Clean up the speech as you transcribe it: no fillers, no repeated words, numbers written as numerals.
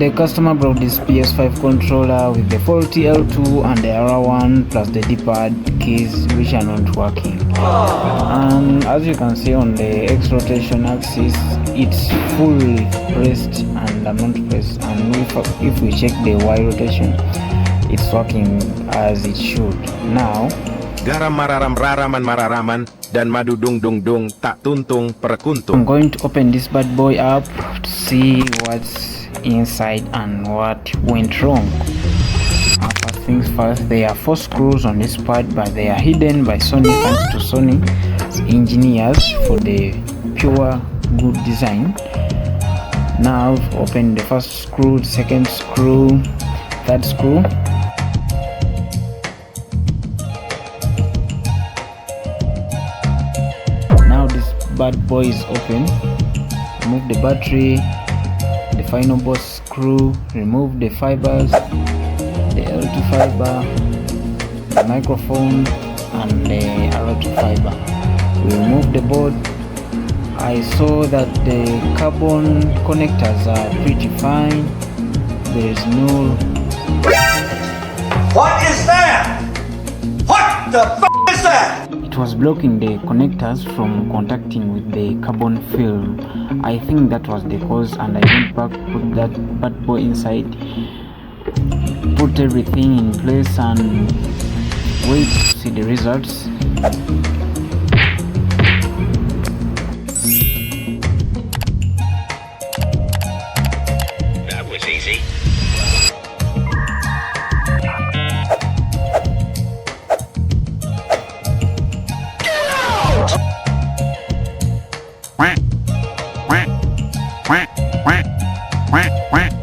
The customer brought this PS5 controller with the faulty L2 and the R1 plus the D-pad keys which are not working. And as you can see on the X rotation axis, it's fully pressed and I'm not pressed. And if we check the Y rotation, it's working as it should. Now, garam mararam raraman mararaman dan madu dung dung dung tak tuntung perkuntung. I'm going to open this bad boy up to see what's inside and what went wrong. First things first, there are 4 screws on this part, but they are hidden by Sony, thanks to Sony engineers for the pure good design. Now open the first screw, the second screw, third screw. Now this bad boy is open. Remove the battery, the final boss screw, remove the fibers, the L2 fiber, the microphone and the R2 fiber. We remove the board. I saw that the carbon connectors are pretty fine. There is no... What is that? What the f*** is that? It was blocking the connectors from contacting with the carbon film. I think that was the cause, and I went back, put that bad boy inside, put everything in place and wait to see the results. That was easy. Quack, quack, quack, quack, quack, quack.